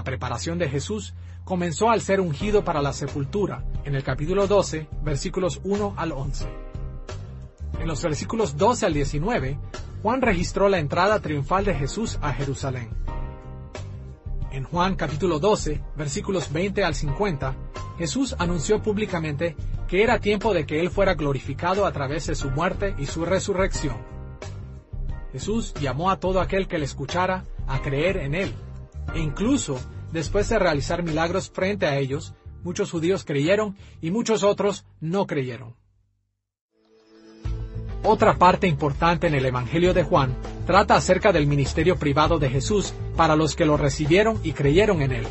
preparación de Jesús comenzó al ser ungido para la sepultura, en el capítulo 12, versículos 1 al 11. En los versículos 12 al 19, Juan registró la entrada triunfal de Jesús a Jerusalén. En Juan capítulo 12, versículos 20 al 50, Jesús anunció públicamente que era tiempo de que Él fuera glorificado a través de su muerte y su resurrección. Jesús llamó a todo aquel que le escuchara a creer en Él, e incluso, después de realizar milagros frente a ellos, muchos judíos creyeron y muchos otros no creyeron. Otra parte importante en el Evangelio de Juan trata acerca del ministerio privado de Jesús para los que lo recibieron y creyeron en Él.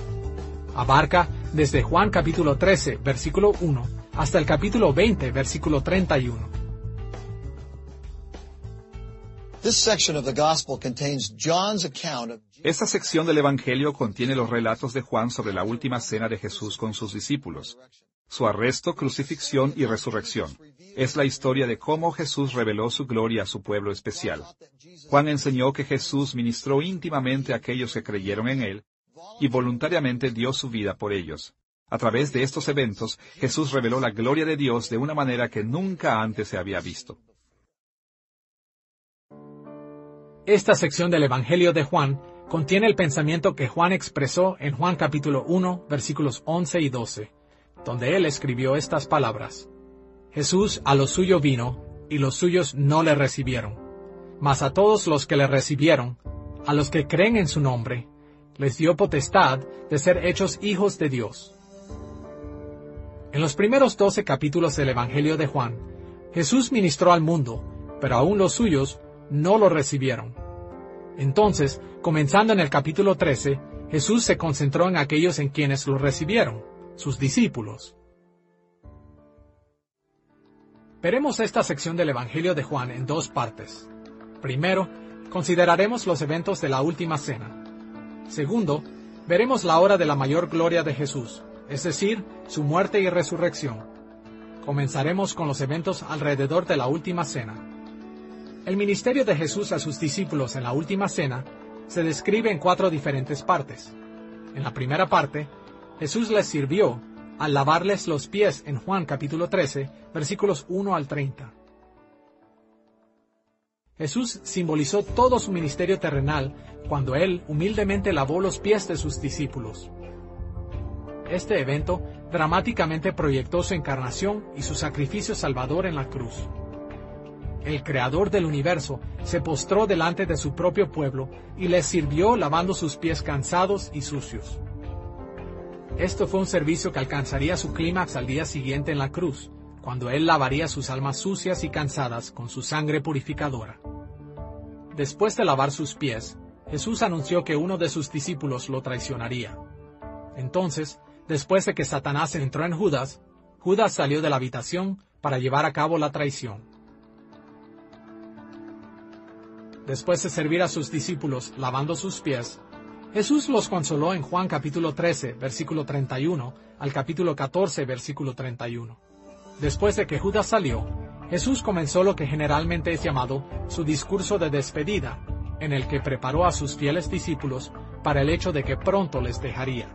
Abarca desde Juan capítulo 13, versículo 1, hasta el capítulo 20, versículo 31. Esta sección del Evangelio contiene los relatos de Juan sobre la última cena de Jesús con sus discípulos, su arresto, crucifixión y resurrección. Es la historia de cómo Jesús reveló su gloria a su pueblo especial. Juan enseñó que Jesús ministró íntimamente a aquellos que creyeron en Él, y voluntariamente dio su vida por ellos. A través de estos eventos, Jesús reveló la gloria de Dios de una manera que nunca antes se había visto. Esta sección del Evangelio de Juan contiene el pensamiento que Juan expresó en Juan capítulo 1, versículos 11 y 12, donde él escribió estas palabras: Jesús a lo suyo vino, y los suyos no le recibieron. Mas a todos los que le recibieron, a los que creen en su nombre, les dio potestad de ser hechos hijos de Dios. En los primeros 12 capítulos del Evangelio de Juan, Jesús ministró al mundo, pero aún los suyos no lo recibieron. Entonces, comenzando en el capítulo 13, Jesús se concentró en aquellos en quienes lo recibieron, sus discípulos. Veremos esta sección del Evangelio de Juan en dos partes. Primero, consideraremos los eventos de la última cena. Segundo, veremos la hora de la mayor gloria de Jesús, es decir, su muerte y resurrección. Comenzaremos con los eventos alrededor de la última cena. El ministerio de Jesús a sus discípulos en la última cena se describe en 4 diferentes partes. En la primera parte, Jesús les sirvió al lavarles los pies en Juan capítulo 13, versículos 1 al 30. Jesús simbolizó todo su ministerio terrenal cuando Él humildemente lavó los pies de sus discípulos. Este evento dramáticamente proyectó su encarnación y su sacrificio salvador en la cruz. El Creador del universo se postró delante de su propio pueblo y les sirvió lavando sus pies cansados y sucios. Esto fue un servicio que alcanzaría su clímax al día siguiente en la cruz, cuando Él lavaría sus almas sucias y cansadas con su sangre purificadora. Después de lavar sus pies, Jesús anunció que uno de sus discípulos lo traicionaría. Entonces, después de que Satanás entró en Judas, Judas salió de la habitación para llevar a cabo la traición. Después de servir a sus discípulos lavando sus pies, Jesús los consoló en Juan capítulo 13, versículo 31, al capítulo 14, versículo 31. Después de que Judas salió, Jesús comenzó lo que generalmente es llamado su discurso de despedida, en el que preparó a sus fieles discípulos para el hecho de que pronto les dejaría.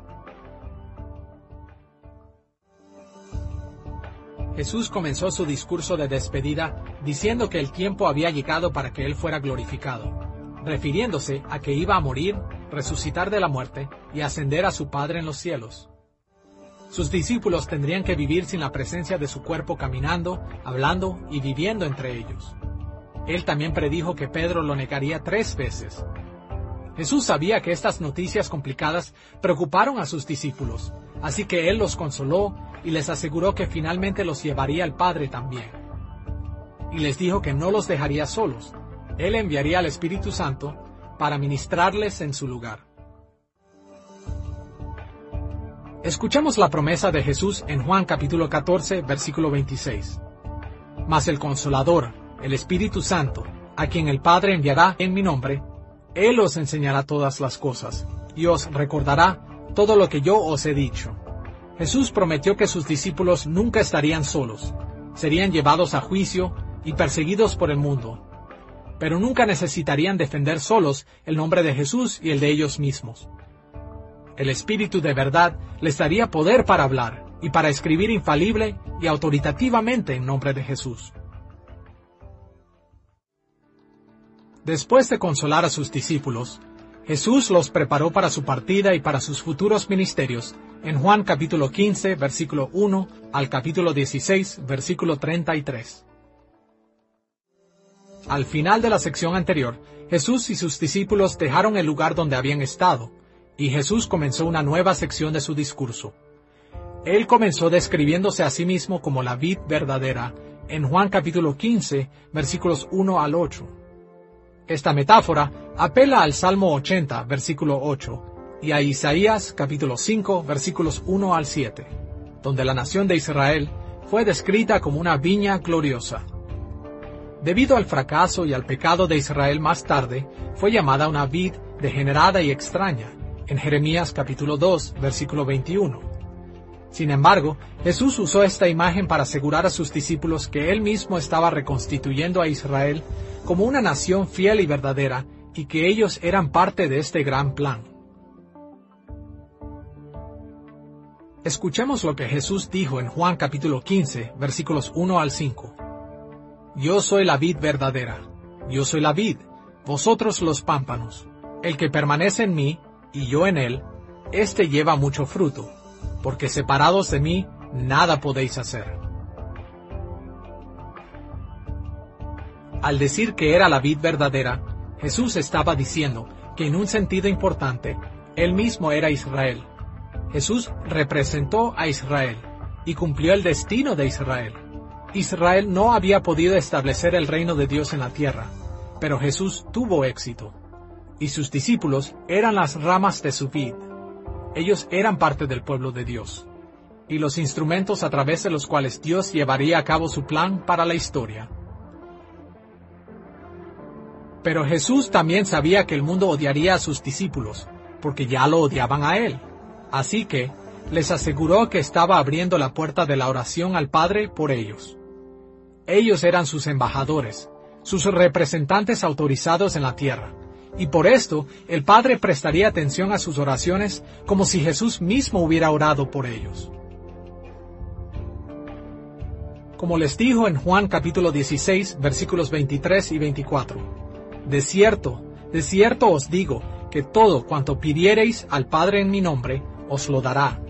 Jesús comenzó su discurso de despedida diciendo que el tiempo había llegado para que Él fuera glorificado, refiriéndose a que iba a morir, resucitar de la muerte y ascender a su Padre en los cielos. Sus discípulos tendrían que vivir sin la presencia de su cuerpo caminando, hablando y viviendo entre ellos. Él también predijo que Pedro lo negaría 3 veces. Jesús sabía que estas noticias complicadas preocuparon a sus discípulos, así que Él los consoló y les aseguró que finalmente los llevaría al Padre también. Y les dijo que no los dejaría solos. Él enviaría al Espíritu Santo para ministrarles en su lugar. Escuchemos la promesa de Jesús en Juan capítulo 14, versículo 26. Mas el Consolador, el Espíritu Santo, a quien el Padre enviará en mi nombre, Él os enseñará todas las cosas, y os recordará todo lo que yo os he dicho. Jesús prometió que sus discípulos nunca estarían solos, serían llevados a juicio y perseguidos por el mundo, pero nunca necesitarían defender solos el nombre de Jesús y el de ellos mismos. El Espíritu de verdad les daría poder para hablar y para escribir infalible y autoritativamente en nombre de Jesús. Después de consolar a sus discípulos, Jesús los preparó para su partida y para sus futuros ministerios en Juan capítulo 15, versículo 1 al capítulo 16, versículo 33. Al final de la sección anterior, Jesús y sus discípulos dejaron el lugar donde habían estado, y Jesús comenzó una nueva sección de su discurso. Él comenzó describiéndose a sí mismo como la vid verdadera en Juan capítulo 15, versículos 1 al 8. Esta metáfora apela al Salmo 80, versículo 8, y a Isaías capítulo 5, versículos 1 al 7, donde la nación de Israel fue descrita como una viña gloriosa. Debido al fracaso y al pecado de Israel más tarde, fue llamada una vid degenerada y extraña, en Jeremías capítulo 2, versículo 21. Sin embargo, Jesús usó esta imagen para asegurar a sus discípulos que Él mismo estaba reconstituyendo a Israel como una nación fiel y verdadera, y que ellos eran parte de este gran plan. Escuchemos lo que Jesús dijo en Juan capítulo 15, versículos 1 al 5. Yo soy la vid verdadera, yo soy la vid, vosotros los pámpanos. El que permanece en mí, y yo en él, éste lleva mucho fruto, porque separados de mí, nada podéis hacer. Al decir que era la vid verdadera, Jesús estaba diciendo que en un sentido importante, Él mismo era Israel. Jesús representó a Israel y cumplió el destino de Israel. Israel no había podido establecer el reino de Dios en la tierra, pero Jesús tuvo éxito, y sus discípulos eran las ramas de su vid. Ellos eran parte del pueblo de Dios, y los instrumentos a través de los cuales Dios llevaría a cabo su plan para la historia. Pero Jesús también sabía que el mundo odiaría a sus discípulos, porque ya lo odiaban a Él. Así que les aseguró que estaba abriendo la puerta de la oración al Padre por ellos. Ellos eran sus embajadores, sus representantes autorizados en la tierra, y por esto el Padre prestaría atención a sus oraciones como si Jesús mismo hubiera orado por ellos. Como les dijo en Juan capítulo 16, versículos 23 y 24, de cierto os digo, que todo cuanto pidiereis al Padre en mi nombre, os lo dará.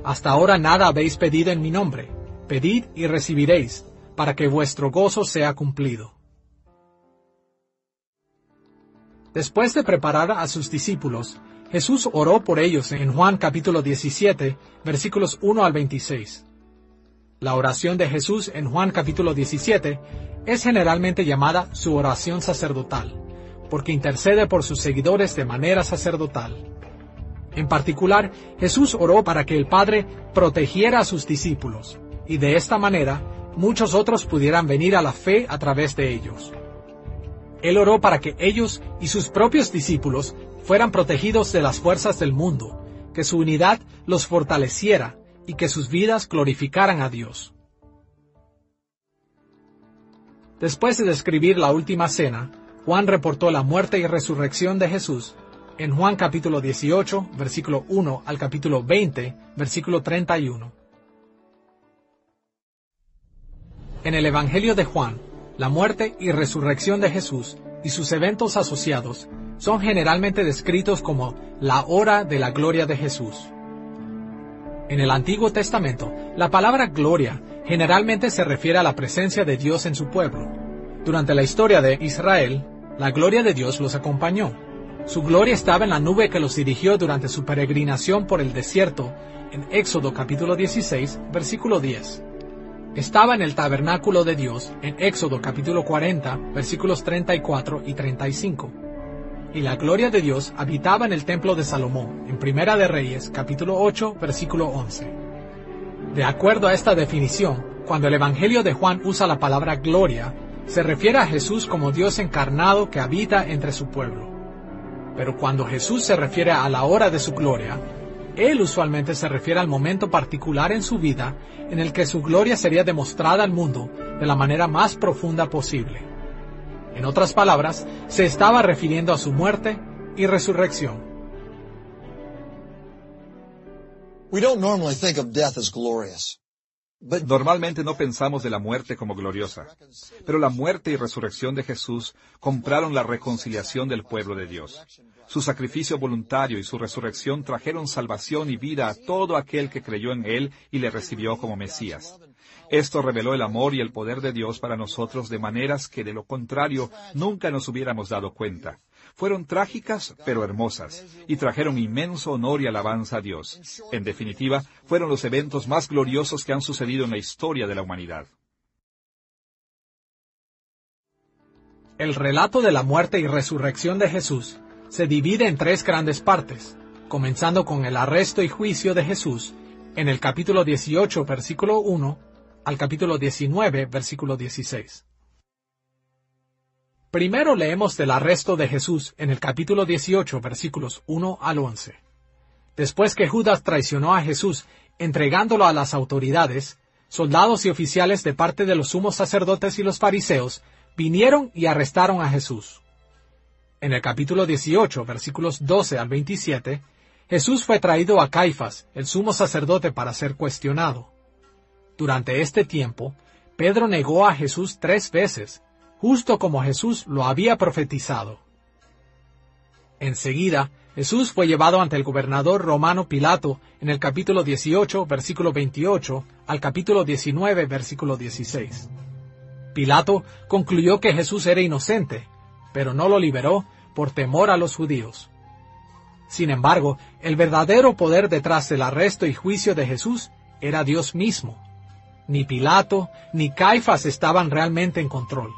Hasta ahora nada habéis pedido en mi nombre. Pedid y recibiréis, para que vuestro gozo sea cumplido. Después de preparar a sus discípulos, Jesús oró por ellos en Juan capítulo 17, versículos 1 al 26. La oración de Jesús en Juan capítulo 17 es generalmente llamada su oración sacerdotal, porque intercede por sus seguidores de manera sacerdotal. En particular, Jesús oró para que el Padre protegiera a sus discípulos, y de esta manera, muchos otros pudieran venir a la fe a través de ellos. Él oró para que ellos y sus propios discípulos fueran protegidos de las fuerzas del mundo, que su unidad los fortaleciera y que sus vidas glorificaran a Dios. Después de describir la última cena, Juan reportó la muerte y resurrección de Jesús en Juan capítulo 18, versículo 1 al capítulo 20, versículo 31. En el Evangelio de Juan, la muerte y resurrección de Jesús y sus eventos asociados son generalmente descritos como la hora de la gloria de Jesús. En el Antiguo Testamento, la palabra gloria generalmente se refiere a la presencia de Dios en su pueblo. Durante la historia de Israel, la gloria de Dios los acompañó. Su gloria estaba en la nube que los dirigió durante su peregrinación por el desierto, en Éxodo capítulo 16, versículo 10. Estaba en el tabernáculo de Dios, en Éxodo capítulo 40, versículos 34 y 35. Y la gloria de Dios habitaba en el templo de Salomón, en Primera de Reyes, capítulo 8, versículo 11. De acuerdo a esta definición, cuando el Evangelio de Juan usa la palabra gloria, se refiere a Jesús como Dios encarnado que habita entre su pueblo. Pero cuando Jesús se refiere a la hora de su gloria, Él usualmente se refiere al momento particular en su vida en el que su gloria sería demostrada al mundo de la manera más profunda posible. En otras palabras, se estaba refiriendo a su muerte y resurrección. We don't normally think of death as glorious. But Normalmente no pensamos de la muerte como gloriosa, pero la muerte y resurrección de Jesús compraron la reconciliación del pueblo de Dios. Su sacrificio voluntario y su resurrección trajeron salvación y vida a todo aquel que creyó en Él y le recibió como Mesías. Esto reveló el amor y el poder de Dios para nosotros de maneras que de lo contrario nunca nos hubiéramos dado cuenta. Fueron trágicas, pero hermosas, y trajeron inmenso honor y alabanza a Dios. En definitiva, fueron los eventos más gloriosos que han sucedido en la historia de la humanidad. El relato de la muerte y resurrección de Jesús se divide en tres grandes partes, comenzando con el arresto y juicio de Jesús en el capítulo 18, versículo 1, al capítulo 19, versículo 16. Primero leemos del arresto de Jesús en el capítulo 18, versículos 1 al 11. Después que Judas traicionó a Jesús, entregándolo a las autoridades, soldados y oficiales de parte de los sumos sacerdotes y los fariseos vinieron y arrestaron a Jesús. En el capítulo 18, versículos 12 al 27, Jesús fue traído a Caifás, el sumo sacerdote, para ser cuestionado. Durante este tiempo, Pedro negó a Jesús 3 veces, justo como Jesús lo había profetizado. Enseguida, Jesús fue llevado ante el gobernador romano Pilato en el capítulo 18, versículo 28, al capítulo 19, versículo 16. Pilato concluyó que Jesús era inocente, pero no lo liberó por temor a los judíos. Sin embargo, el verdadero poder detrás del arresto y juicio de Jesús era Dios mismo. Ni Pilato ni Caifás estaban realmente en control.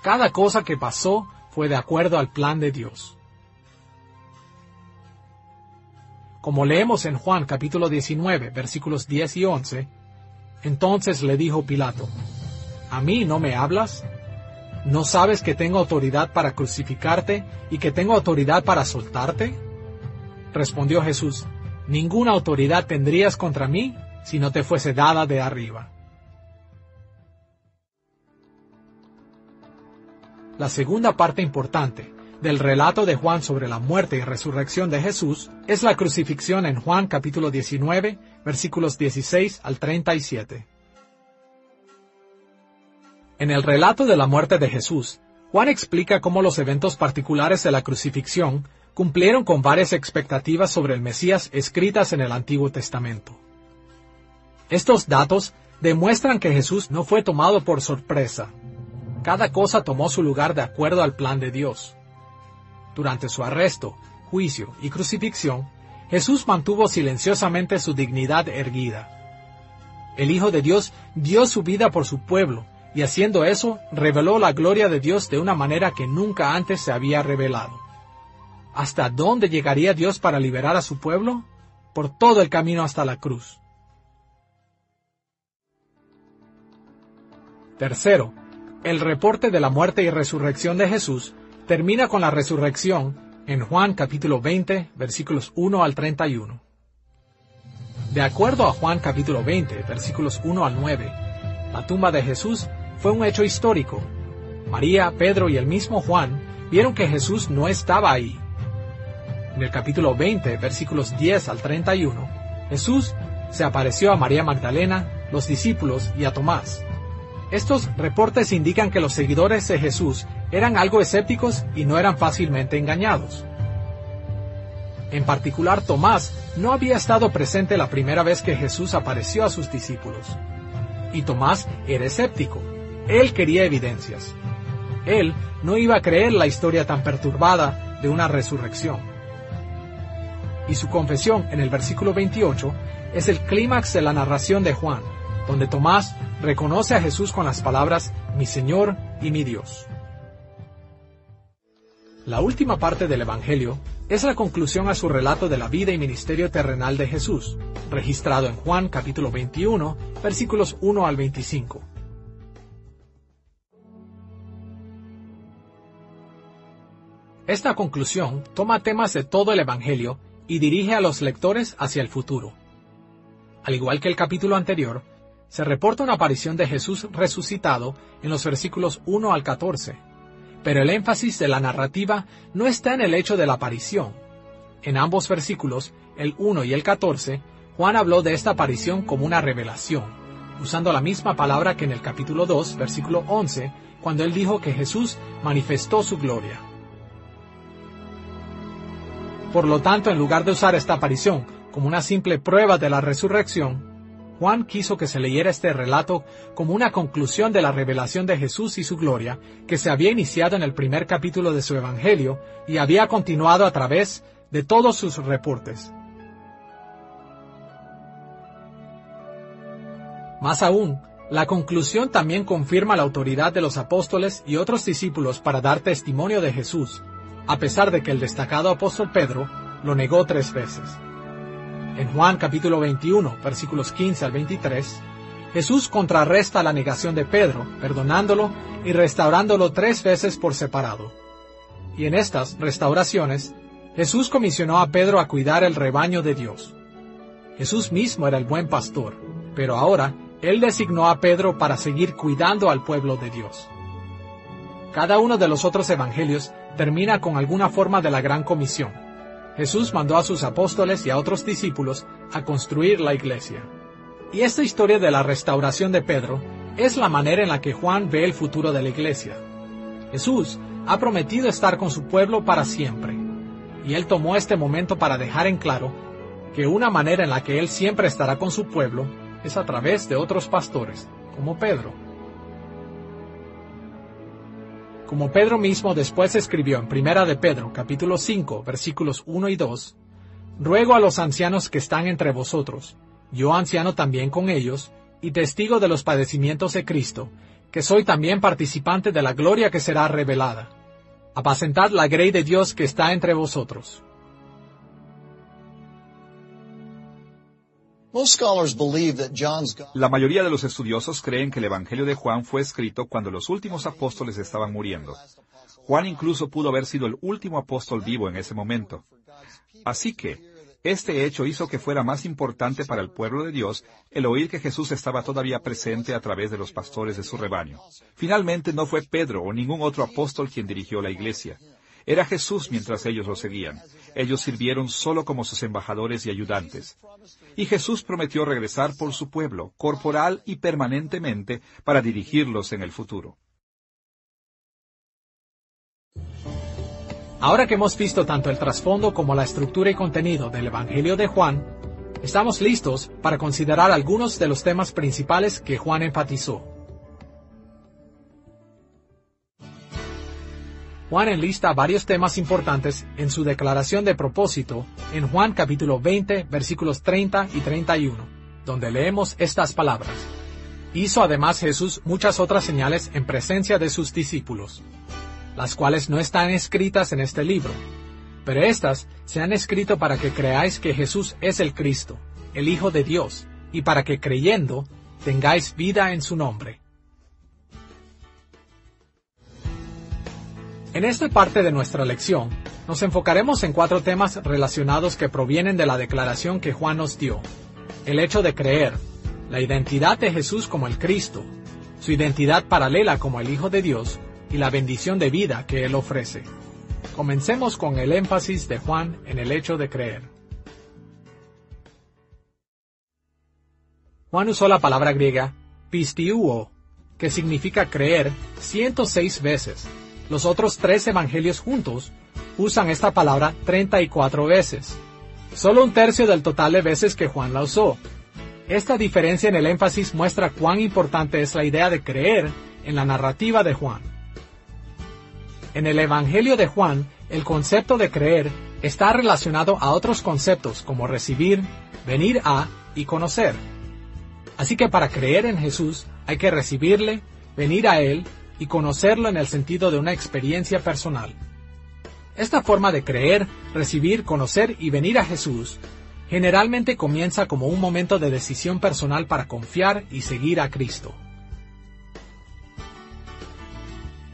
Cada cosa que pasó fue de acuerdo al plan de Dios. Como leemos en Juan capítulo 19, versículos 10 y 11, entonces le dijo Pilato, ¿a mí no me hablas? ¿No sabes que tengo autoridad para crucificarte y que tengo autoridad para soltarte? Respondió Jesús, ninguna autoridad tendrías contra mí si no te fuese dada de arriba. La segunda parte importante del relato de Juan sobre la muerte y resurrección de Jesús es la crucifixión en Juan capítulo 19, versículos 16 al 37. En el relato de la muerte de Jesús, Juan explica cómo los eventos particulares de la crucifixión cumplieron con varias expectativas sobre el Mesías escritas en el Antiguo Testamento. Estos datos demuestran que Jesús no fue tomado por sorpresa. Cada cosa tomó su lugar de acuerdo al plan de Dios. Durante su arresto, juicio y crucifixión, Jesús mantuvo silenciosamente su dignidad erguida. El Hijo de Dios dio su vida por su pueblo, y haciendo eso, reveló la gloria de Dios de una manera que nunca antes se había revelado. ¿Hasta dónde llegaría Dios para liberar a su pueblo? Por todo el camino hasta la cruz. Tercero, el reporte de la muerte y resurrección de Jesús termina con la resurrección en Juan capítulo 20, versículos 1 al 31. De acuerdo a Juan capítulo 20, versículos 1 al 9, la tumba de Jesús fue un hecho histórico. María, Pedro y el mismo Juan vieron que Jesús no estaba ahí. En el capítulo 20, versículos 10 al 31, Jesús se apareció a María Magdalena, los discípulos y a Tomás. Estos reportes indican que los seguidores de Jesús eran algo escépticos y no eran fácilmente engañados. En particular, Tomás no había estado presente la primera vez que Jesús apareció a sus discípulos. Y Tomás era escéptico. Él quería evidencias. Él no iba a creer la historia tan perturbada de una resurrección. Y su confesión en el versículo 28 es el clímax de la narración de Juan, donde Tomás reconoce a Jesús con las palabras, mi Señor y mi Dios. La última parte del Evangelio es la conclusión a su relato de la vida y ministerio terrenal de Jesús, registrado en Juan capítulo 21, versículos 1 al 25. Esta conclusión toma temas de todo el Evangelio y dirige a los lectores hacia el futuro. Al igual que el capítulo anterior, se reporta una aparición de Jesús resucitado en los versículos 1 al 14, pero el énfasis de la narrativa no está en el hecho de la aparición. En ambos versículos, el 1 y el 14, Juan habló de esta aparición como una revelación, usando la misma palabra que en el capítulo 2, versículo 11, cuando él dijo que Jesús manifestó su gloria. Por lo tanto, en lugar de usar esta aparición como una simple prueba de la resurrección, Juan quiso que se leyera este relato como una conclusión de la revelación de Jesús y su gloria, que se había iniciado en el primer capítulo de su Evangelio y había continuado a través de todos sus reportes. Más aún, la conclusión también confirma la autoridad de los apóstoles y otros discípulos para dar testimonio de Jesús, a pesar de que el destacado apóstol Pedro lo negó 3 veces. En Juan capítulo 21, versículos 15 al 23, Jesús contrarresta la negación de Pedro, perdonándolo y restaurándolo 3 veces por separado. Y en estas restauraciones, Jesús comisionó a Pedro a cuidar el rebaño de Dios. Jesús mismo era el buen pastor, pero ahora él designó a Pedro para seguir cuidando al pueblo de Dios. Cada uno de los otros evangelios termina con alguna forma de la gran comisión. Jesús mandó a sus apóstoles y a otros discípulos a construir la iglesia. Y esta historia de la restauración de Pedro es la manera en la que Juan ve el futuro de la iglesia. Jesús ha prometido estar con su pueblo para siempre, y él tomó este momento para dejar en claro que una manera en la que él siempre estará con su pueblo es a través de otros pastores, como Pedro. Como Pedro mismo después escribió en 1 de Pedro, capítulo 5, versículos 1 y 2, «Ruego a los ancianos que están entre vosotros, yo anciano también con ellos, y testigo de los padecimientos de Cristo, que soy también participante de la gloria que será revelada. Apacentad la grey de Dios que está entre vosotros». La mayoría de los estudiosos creen que el Evangelio de Juan fue escrito cuando los últimos apóstoles estaban muriendo. Juan incluso pudo haber sido el último apóstol vivo en ese momento. Así que, este hecho hizo que fuera más importante para el pueblo de Dios el oír que Jesús estaba todavía presente a través de los pastores de su rebaño. Finalmente no fue Pedro o ningún otro apóstol quien dirigió la iglesia. Era Jesús mientras ellos lo seguían. Ellos sirvieron solo como sus embajadores y ayudantes. Y Jesús prometió regresar por su pueblo, corporal y permanentemente, para dirigirlos en el futuro. Ahora que hemos visto tanto el trasfondo como la estructura y contenido del Evangelio de Juan, estamos listos para considerar algunos de los temas principales que Juan enfatizó. Juan enlista varios temas importantes en su declaración de propósito en Juan capítulo 20, versículos 30 y 31, donde leemos estas palabras. Hizo además Jesús muchas otras señales en presencia de sus discípulos, las cuales no están escritas en este libro, pero éstas se han escrito para que creáis que Jesús es el Cristo, el Hijo de Dios, y para que creyendo tengáis vida en su nombre. En esta parte de nuestra lección, nos enfocaremos en 4 temas relacionados que provienen de la declaración que Juan nos dio. El hecho de creer, la identidad de Jesús como el Cristo, su identidad paralela como el Hijo de Dios, y la bendición de vida que Él ofrece. Comencemos con el énfasis de Juan en el hecho de creer. Juan usó la palabra griega pistiuo, que significa creer, 106 veces. Los otros 3 evangelios juntos usan esta palabra 34 veces. Solo 1/3 del total de veces que Juan la usó. Esta diferencia en el énfasis muestra cuán importante es la idea de creer en la narrativa de Juan. En el Evangelio de Juan, el concepto de creer está relacionado a otros conceptos como recibir, venir a y conocer. Así que para creer en Jesús hay que recibirle, venir a Él y conocerlo en el sentido de una experiencia personal. Esta forma de creer, recibir, conocer y venir a Jesús generalmente comienza como un momento de decisión personal para confiar y seguir a Cristo.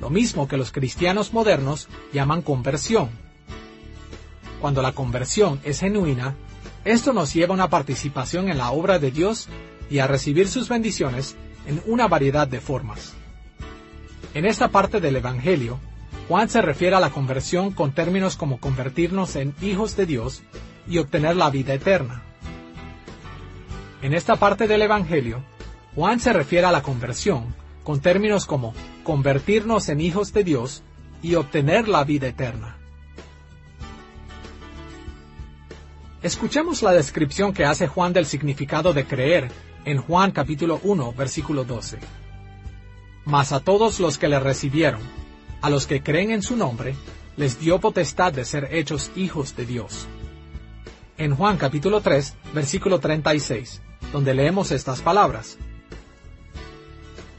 Lo mismo que los cristianos modernos llaman conversión. Cuando la conversión es genuina, esto nos lleva a una participación en la obra de Dios y a recibir sus bendiciones en una variedad de formas. En esta parte del Evangelio, Juan se refiere a la conversión con términos como convertirnos en hijos de Dios y obtener la vida eterna. En esta parte del Evangelio, Juan se refiere a la conversión con términos como convertirnos en hijos de Dios y obtener la vida eterna. Escuchemos la descripción que hace Juan del significado de creer en Juan capítulo 1, versículo 12. Mas a todos los que le recibieron, a los que creen en su nombre, les dio potestad de ser hechos hijos de Dios. En Juan capítulo 3, versículo 36, donde leemos estas palabras.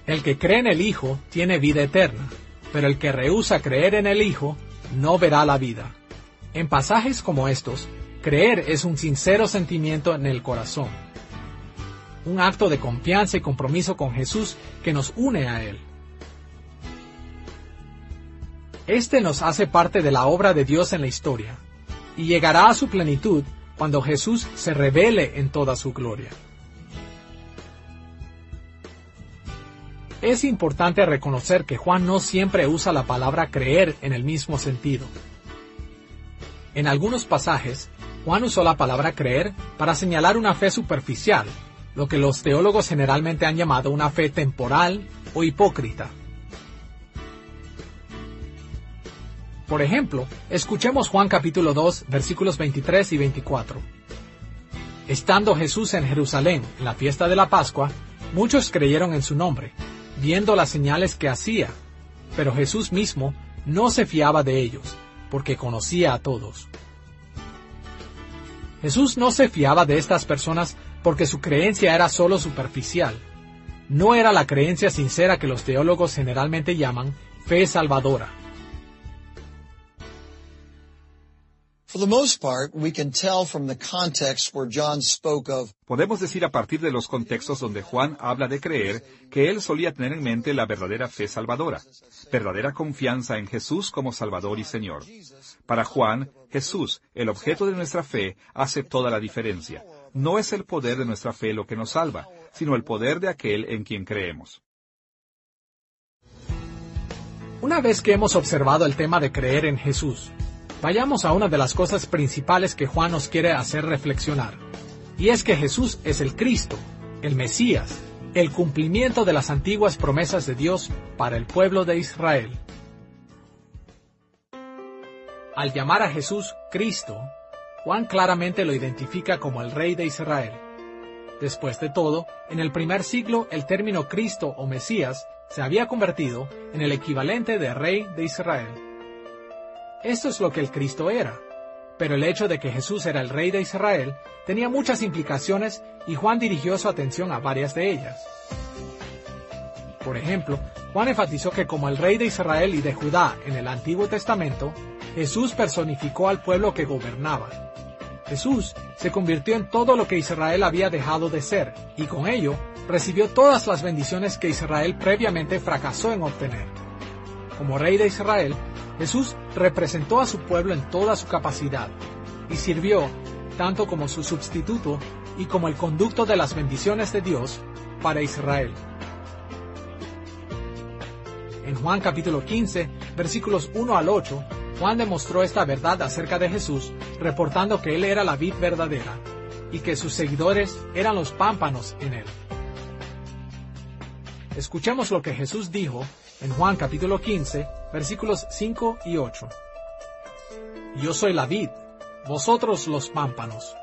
El que cree en el Hijo tiene vida eterna, pero el que rehúsa creer en el Hijo no verá la vida. En pasajes como estos, creer es un sincero sentimiento en el corazón, un acto de confianza y compromiso con Jesús que nos une a Él. Este nos hace parte de la obra de Dios en la historia, y llegará a su plenitud cuando Jesús se revele en toda su gloria. Es importante reconocer que Juan no siempre usa la palabra creer en el mismo sentido. En algunos pasajes, Juan usó la palabra creer para señalar una fe superficial, lo que los teólogos generalmente han llamado una fe temporal o hipócrita. Por ejemplo, escuchemos Juan capítulo 2, versículos 23 y 24. Estando Jesús en Jerusalén en la fiesta de la Pascua, muchos creyeron en su nombre, viendo las señales que hacía, pero Jesús mismo no se fiaba de ellos, porque conocía a todos. Jesús no se fiaba de estas personas porque su creencia era solo superficial. No era la creencia sincera que los teólogos generalmente llaman fe salvadora. For the most part, we can tell from the context where John spoke of. Podemos decir a partir de los contextos donde Juan habla de creer que él solía tener en mente la verdadera fe salvadora, verdadera confianza en Jesús como Salvador y Señor. Para Juan, Jesús, el objeto de nuestra fe, hace toda la diferencia. No es el poder de nuestra fe lo que nos salva, sino el poder de aquel en quien creemos. Una vez que hemos observado el tema de creer en Jesús, vayamos a una de las cosas principales que Juan nos quiere hacer reflexionar, y es que Jesús es el Cristo, el Mesías, el cumplimiento de las antiguas promesas de Dios para el pueblo de Israel. Al llamar a Jesús Cristo, Juan claramente lo identifica como el Rey de Israel. Después de todo, en el primer siglo el término Cristo o Mesías se había convertido en el equivalente de Rey de Israel. Esto es lo que el Cristo era, pero el hecho de que Jesús era el Rey de Israel tenía muchas implicaciones y Juan dirigió su atención a varias de ellas. Por ejemplo, Juan enfatizó que como el Rey de Israel y de Judá en el Antiguo Testamento, Jesús personificó al pueblo que gobernaba. Jesús se convirtió en todo lo que Israel había dejado de ser, y con ello recibió todas las bendiciones que Israel previamente fracasó en obtener. Como Rey de Israel, Jesús representó a su pueblo en toda su capacidad, y sirvió tanto como su sustituto y como el conducto de las bendiciones de Dios para Israel. En Juan capítulo 15, versículos 1 al 8, Juan demostró esta verdad acerca de Jesús, reportando que Él era la vid verdadera, y que sus seguidores eran los pámpanos en Él. Escuchemos lo que Jesús dijo en Juan capítulo 15, versículos 5 y 8. Yo soy la vid, vosotros los pámpanos.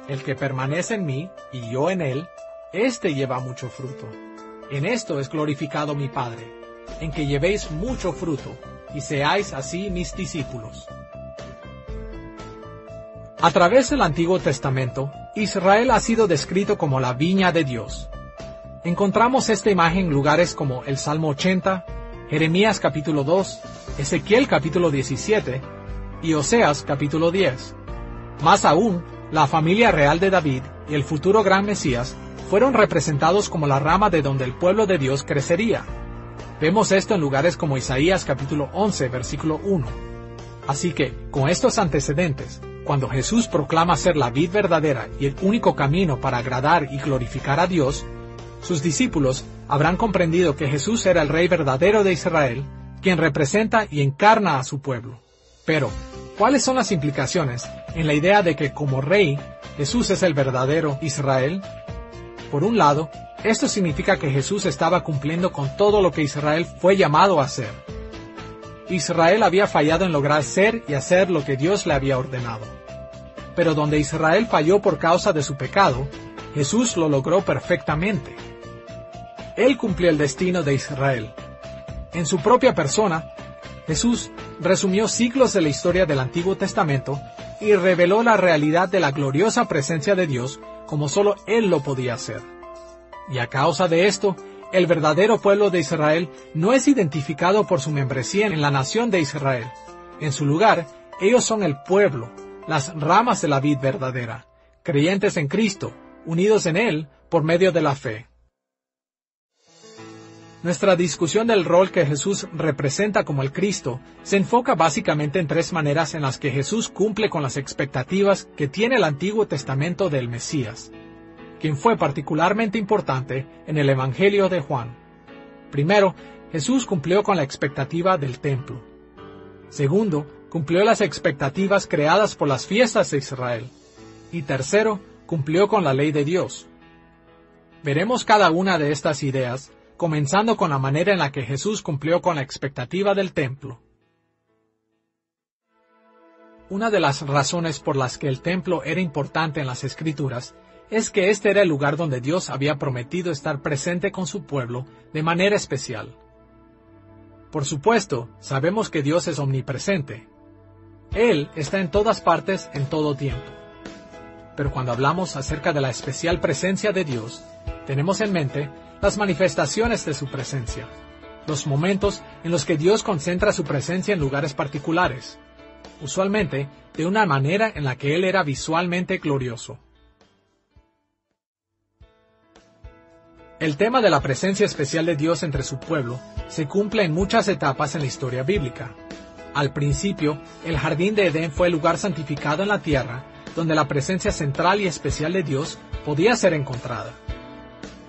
El que permanece en mí, y yo en él, éste lleva mucho fruto. En esto es glorificado mi Padre, en que llevéis mucho fruto, y seáis así mis discípulos. A través del Antiguo Testamento, Israel ha sido descrito como la viña de Dios. Encontramos esta imagen en lugares como el Salmo 80, Jeremías capítulo 2, Ezequiel capítulo 17 y Oseas capítulo 10. Más aún, la familia real de David y el futuro gran Mesías fueron representados como la rama de donde el pueblo de Dios crecería. Vemos esto en lugares como Isaías capítulo 11, versículo 1. Así que, con estos antecedentes, cuando Jesús proclama ser la vid verdadera y el único camino para agradar y glorificar a Dios, sus discípulos habrán comprendido que Jesús era el Rey verdadero de Israel, quien representa y encarna a su pueblo. Pero, ¿Cuáles son las implicaciones en la idea de que como rey, Jesús es el verdadero Israel? Por un lado, esto significa que Jesús estaba cumpliendo con todo lo que Israel fue llamado a hacer. Israel había fallado en lograr ser y hacer lo que Dios le había ordenado. Pero donde Israel falló por causa de su pecado, Jesús lo logró perfectamente. Él cumplió el destino de Israel. En su propia persona, Jesús resumió siglos de la historia del Antiguo Testamento y reveló la realidad de la gloriosa presencia de Dios como solo Él lo podía hacer. Y a causa de esto, el verdadero pueblo de Israel no es identificado por su membresía en la nación de Israel. En su lugar, ellos son el pueblo, las ramas de la vid verdadera, creyentes en Cristo, unidos en Él por medio de la fe. Nuestra discusión del rol que Jesús representa como el Cristo se enfoca básicamente en tres maneras en las que Jesús cumple con las expectativas que tiene el Antiguo Testamento del Mesías, quien fue particularmente importante en el Evangelio de Juan. Primero, Jesús cumplió con la expectativa del templo. Segundo, cumplió las expectativas creadas por las fiestas de Israel. Y tercero, cumplió con la ley de Dios. Veremos cada una de estas ideas, comenzando con la manera en la que Jesús cumplió con la expectativa del templo. Una de las razones por las que el templo era importante en las Escrituras es que este era el lugar donde Dios había prometido estar presente con su pueblo de manera especial. Por supuesto, sabemos que Dios es omnipresente. Él está en todas partes en todo tiempo. Pero cuando hablamos acerca de la especial presencia de Dios, tenemos en mente las manifestaciones de su presencia, los momentos en los que Dios concentra su presencia en lugares particulares, usualmente de una manera en la que Él era visualmente glorioso. El tema de la presencia especial de Dios entre su pueblo se cumple en muchas etapas en la historia bíblica. Al principio, el jardín de Edén fue el lugar santificado en la tierra, donde la presencia central y especial de Dios podía ser encontrada,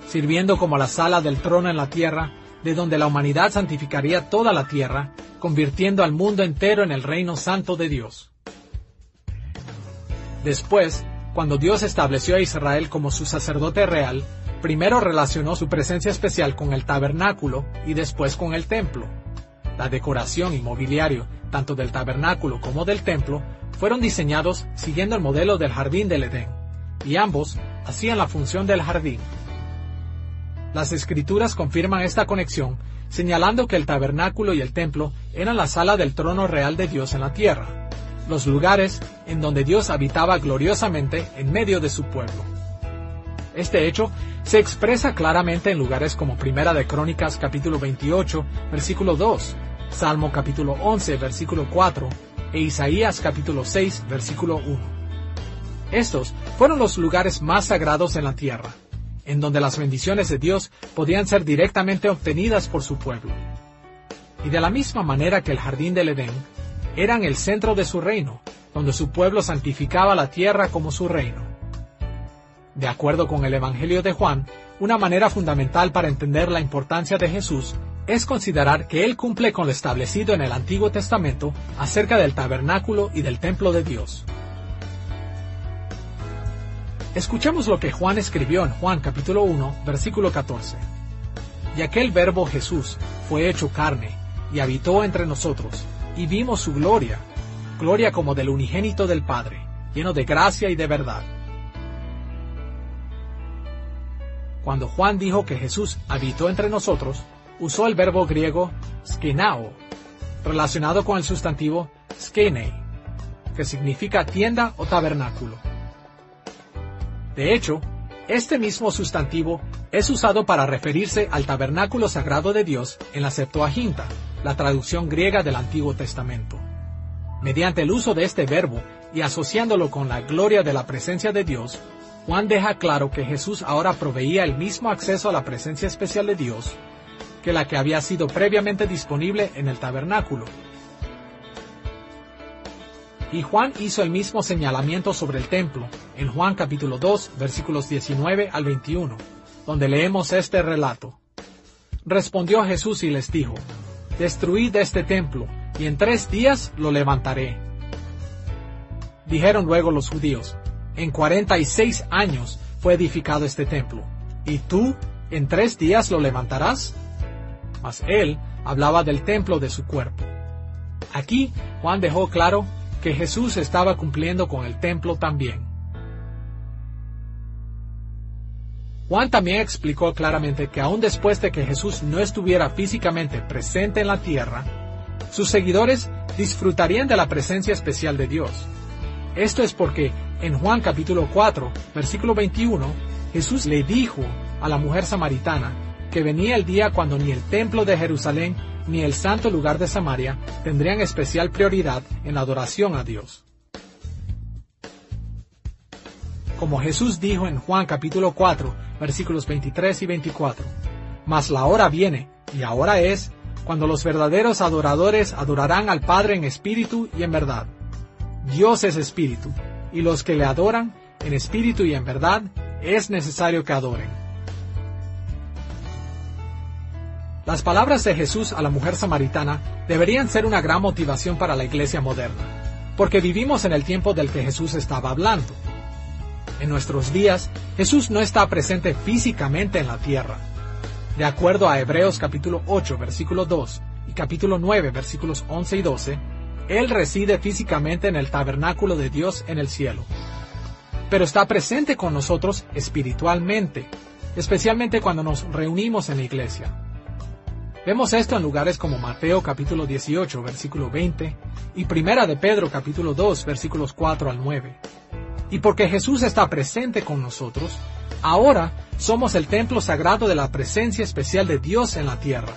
sirviendo como la sala del trono en la tierra, de donde la humanidad santificaría toda la tierra, convirtiendo al mundo entero en el reino santo de Dios. Después, cuando Dios estableció a Israel como su sacerdote real, primero relacionó su presencia especial con el tabernáculo y después con el templo. La decoración y mobiliario, tanto del tabernáculo como del templo, fueron diseñados siguiendo el modelo del jardín del Edén, y ambos hacían la función del jardín. Las Escrituras confirman esta conexión, señalando que el tabernáculo y el templo eran la sala del trono real de Dios en la tierra, los lugares en donde Dios habitaba gloriosamente en medio de su pueblo. Este hecho se expresa claramente en lugares como Primera de Crónicas capítulo 28, versículo 2, Salmo capítulo 11, versículo 4, e Isaías capítulo 6, versículo 1. Estos fueron los lugares más sagrados en la tierra, en donde las bendiciones de Dios podían ser directamente obtenidas por su pueblo. Y de la misma manera que el jardín del Edén, eran el centro de su reino, donde su pueblo santificaba la tierra como su reino. De acuerdo con el Evangelio de Juan, una manera fundamental para entender la importancia de Jesús es considerar que Él cumple con lo establecido en el Antiguo Testamento acerca del tabernáculo y del templo de Dios. Escuchemos lo que Juan escribió en Juan capítulo 1, versículo 14. Y aquel Verbo Jesús fue hecho carne, y habitó entre nosotros, y vimos su gloria, gloria como del unigénito del Padre, lleno de gracia y de verdad. Cuando Juan dijo que Jesús habitó entre nosotros, usó el verbo griego skenao, relacionado con el sustantivo skene, que significa tienda o tabernáculo. De hecho, este mismo sustantivo es usado para referirse al tabernáculo sagrado de Dios en la Septuaginta, la traducción griega del Antiguo Testamento. Mediante el uso de este verbo y asociándolo con la gloria de la presencia de Dios, Juan deja claro que Jesús ahora proveía el mismo acceso a la presencia especial de Dios que la que había sido previamente disponible en el tabernáculo. Y Juan hizo el mismo señalamiento sobre el templo, en Juan capítulo 2, versículos 19 al 21, donde leemos este relato. Respondió Jesús y les dijo: Destruid este templo, y en 3 días lo levantaré. Dijeron luego los judíos: en 46 años fue edificado este templo, ¿y tú en 3 días lo levantarás? Mas él hablaba del templo de su cuerpo. Aquí Juan dejó claro que Jesús estaba cumpliendo con el templo también. Juan también explicó claramente que aún después de que Jesús no estuviera físicamente presente en la tierra, sus seguidores disfrutarían de la presencia especial de Dios. Esto es porque en Juan capítulo 4, versículo 21, Jesús le dijo a la mujer samaritana que venía el día cuando ni el templo de Jerusalén ni el santo lugar de Samaria tendrían especial prioridad en la adoración a Dios. Como Jesús dijo en Juan capítulo 4, versículos 23 y 24, mas la hora viene, y ahora es, cuando los verdaderos adoradores adorarán al Padre en espíritu y en verdad. Dios es espíritu, y los que le adoran en espíritu y en verdad es necesario que adoren. Las palabras de Jesús a la mujer samaritana deberían ser una gran motivación para la iglesia moderna, porque vivimos en el tiempo del que Jesús estaba hablando. En nuestros días, Jesús no está presente físicamente en la tierra. De acuerdo a Hebreos capítulo 8, versículo 2 y capítulo 9, versículos 11 y 12, Él reside físicamente en el tabernáculo de Dios en el cielo. Pero está presente con nosotros espiritualmente, especialmente cuando nos reunimos en la iglesia. Vemos esto en lugares como Mateo capítulo 18, versículo 20, y Primera de Pedro capítulo 2, versículos 4 al 9. Y porque Jesús está presente con nosotros, ahora somos el templo sagrado de la presencia especial de Dios en la tierra.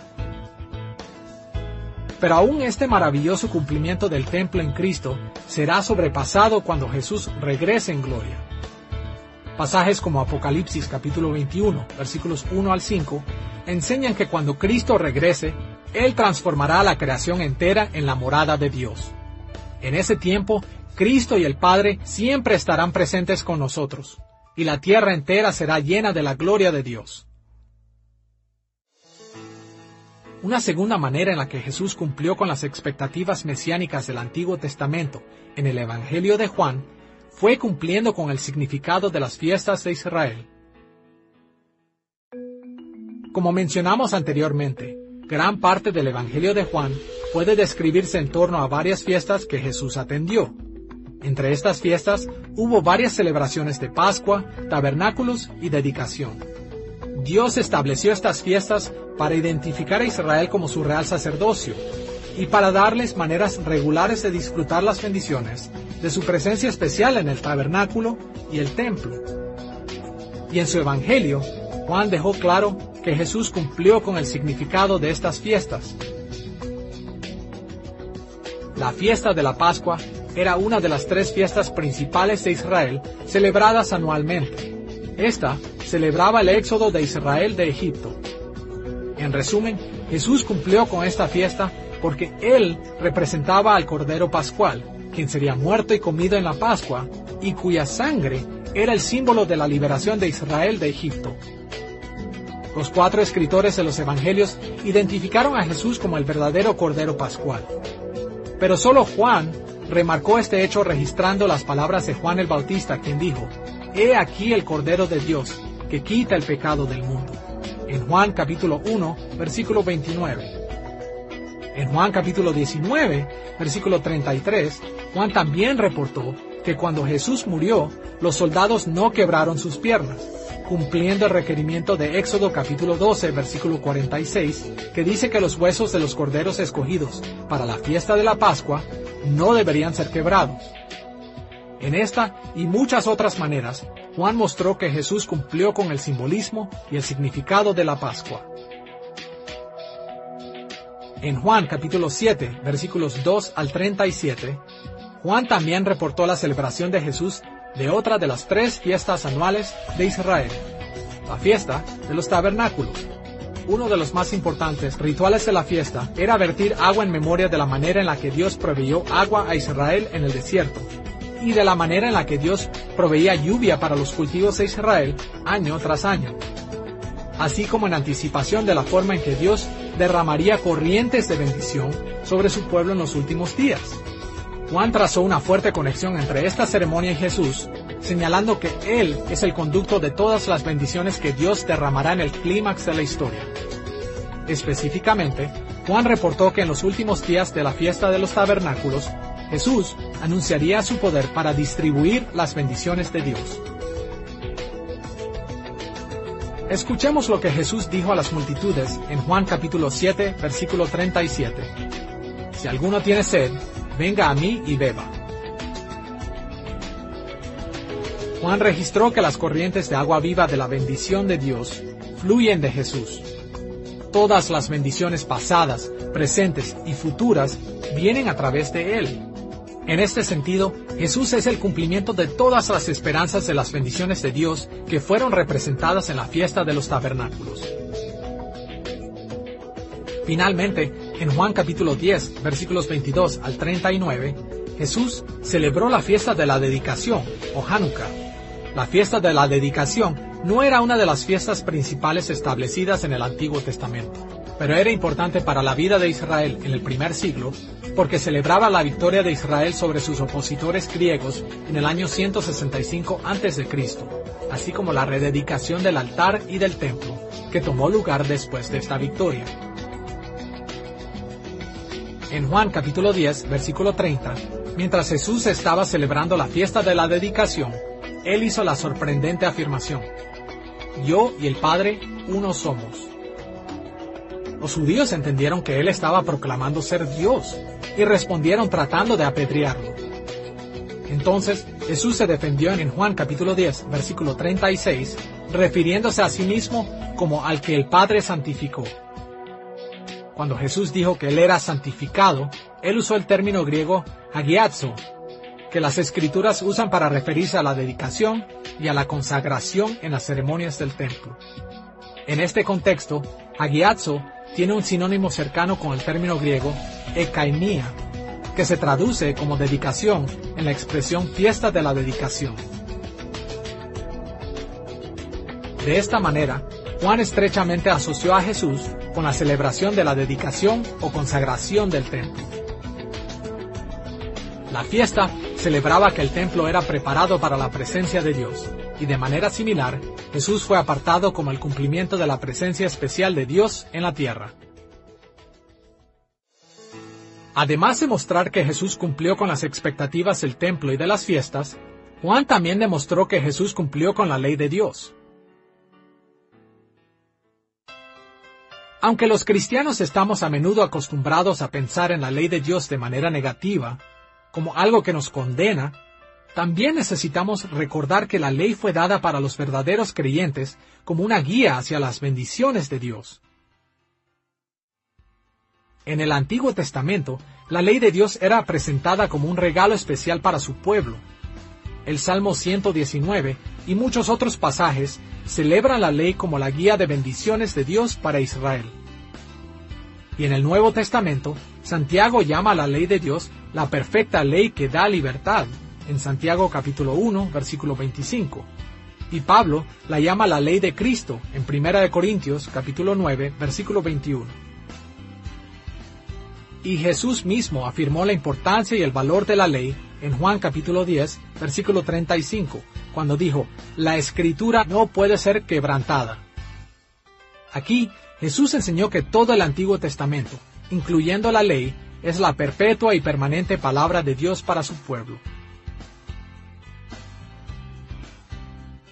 Pero aún este maravilloso cumplimiento del templo en Cristo será sobrepasado cuando Jesús regrese en gloria. Pasajes como Apocalipsis capítulo 21, versículos 1 al 5, enseñan que cuando Cristo regrese, Él transformará a la creación entera en la morada de Dios. En ese tiempo, Cristo y el Padre siempre estarán presentes con nosotros, y la tierra entera será llena de la gloria de Dios. Una segunda manera en la que Jesús cumplió con las expectativas mesiánicas del Antiguo Testamento en el Evangelio de Juan fue cumpliendo con el significado de las fiestas de Israel. Como mencionamos anteriormente, gran parte del Evangelio de Juan puede describirse en torno a varias fiestas que Jesús atendió. Entre estas fiestas hubo varias celebraciones de Pascua, tabernáculos y dedicación. Dios estableció estas fiestas para identificar a Israel como su real sacerdocio y para darles maneras regulares de disfrutar las bendiciones de su presencia especial en el tabernáculo y el templo. Y en su Evangelio, Juan dejó claro que Jesús cumplió con el significado de estas fiestas. La fiesta de la Pascua era una de las 3 fiestas principales de Israel celebradas anualmente. Esta celebraba el éxodo de Israel de Egipto. En resumen, Jesús cumplió con esta fiesta porque Él representaba al Cordero Pascual, quien sería muerto y comido en la Pascua, y cuya sangre era el símbolo de la liberación de Israel de Egipto. Los 4 escritores de los Evangelios identificaron a Jesús como el verdadero Cordero Pascual. Pero solo Juan remarcó este hecho registrando las palabras de Juan el Bautista, quien dijo: «He aquí el Cordero de Dios, que quita el pecado del mundo», en Juan capítulo 1, versículo 29. En Juan capítulo 19, versículo 33, Juan también reportó que cuando Jesús murió, los soldados no quebraron sus piernas, cumpliendo el requerimiento de Éxodo capítulo 12, versículo 46, que dice que los huesos de los corderos escogidos para la fiesta de la Pascua no deberían ser quebrados. En esta y muchas otras maneras, Juan mostró que Jesús cumplió con el simbolismo y el significado de la Pascua. En Juan capítulo 7, versículos 2 al 37, Juan también reportó la celebración de Jesús de otra de las 3 fiestas anuales de Israel, la fiesta de los tabernáculos. Uno de los más importantes rituales de la fiesta era vertir agua en memoria de la manera en la que Dios proveyó agua a Israel en el desierto, y de la manera en la que Dios proveía lluvia para los cultivos de Israel año tras año, así como en anticipación de la forma en que Dios derramaría corrientes de bendición sobre su pueblo en los últimos días. Juan trazó una fuerte conexión entre esta ceremonia y Jesús, señalando que Él es el conducto de todas las bendiciones que Dios derramará en el clímax de la historia. Específicamente, Juan reportó que en los últimos días de la fiesta de los tabernáculos, Jesús anunciaría su poder para distribuir las bendiciones de Dios. Escuchemos lo que Jesús dijo a las multitudes en Juan capítulo 7, versículo 37. Si alguno tiene sed, venga a mí y beba. Juan registró que las corrientes de agua viva de la bendición de Dios fluyen de Jesús. Todas las bendiciones pasadas, presentes y futuras vienen a través de Él. En este sentido, Jesús es el cumplimiento de todas las esperanzas de las bendiciones de Dios que fueron representadas en la fiesta de los tabernáculos. Finalmente, en Juan capítulo 10, versículos 22 al 39, Jesús celebró la fiesta de la dedicación, o Hanukkah. La fiesta de la dedicación no era una de las fiestas principales establecidas en el Antiguo Testamento, pero era importante para la vida de Israel en el primer siglo, porque celebraba la victoria de Israel sobre sus opositores griegos en el año 165 a.C., así como la rededicación del altar y del templo, que tomó lugar después de esta victoria. En Juan capítulo 10, versículo 30, mientras Jesús estaba celebrando la fiesta de la dedicación, Él hizo la sorprendente afirmación: Yo y el Padre, uno somos. Los judíos entendieron que Él estaba proclamando ser Dios, y respondieron tratando de apedrearlo. Entonces, Jesús se defendió en Juan capítulo 10, versículo 36, refiriéndose a sí mismo como al que el Padre santificó. Cuando Jesús dijo que Él era santificado, Él usó el término griego hagiazo, que las Escrituras usan para referirse a la dedicación y a la consagración en las ceremonias del templo. En este contexto, hagiazo tiene un sinónimo cercano con el término griego ekaimia, que se traduce como dedicación en la expresión fiesta de la dedicación. De esta manera, Juan estrechamente asoció a Jesús con la celebración de la dedicación o consagración del templo. La fiesta celebraba que el templo era preparado para la presencia de Dios, y de manera similar, Jesús fue apartado como el cumplimiento de la presencia especial de Dios en la tierra. Además de mostrar que Jesús cumplió con las expectativas del templo y de las fiestas, Juan también demostró que Jesús cumplió con la ley de Dios. Aunque los cristianos estamos a menudo acostumbrados a pensar en la ley de Dios de manera negativa, como algo que nos condena, también necesitamos recordar que la ley fue dada para los verdaderos creyentes como una guía hacia las bendiciones de Dios. En el Antiguo Testamento, la ley de Dios era presentada como un regalo especial para su pueblo. El Salmo 119 y muchos otros pasajes celebran la ley como la guía de bendiciones de Dios para Israel. Y en el Nuevo Testamento, Santiago llama a la ley de Dios la perfecta ley que da libertad, en Santiago capítulo 1, versículo 25. Y Pablo la llama la ley de Cristo, en 1 Corintios capítulo 9, versículo 21. Y Jesús mismo afirmó la importancia y el valor de la ley en Juan capítulo 10, versículo 35, cuando dijo: la Escritura no puede ser quebrantada. Aquí, Jesús enseñó que todo el Antiguo Testamento, incluyendo la ley, es la perpetua y permanente palabra de Dios para su pueblo.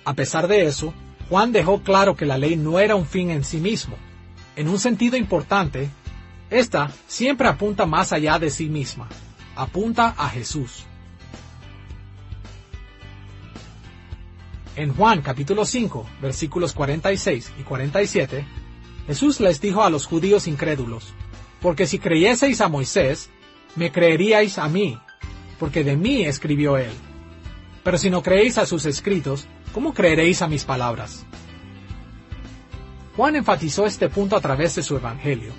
A pesar de eso, Juan dejó claro que la ley no era un fin en sí mismo. En un sentido importante, esta siempre apunta más allá de sí misma, apunta a Jesús. En Juan capítulo 5, versículos 46 y 47, Jesús les dijo a los judíos incrédulos: porque si creyeseis a Moisés, me creeríais a mí, porque de mí escribió él. Pero si no creéis a sus escritos, ¿cómo creeréis a mis palabras? Juan enfatizó este punto a través de su evangelio.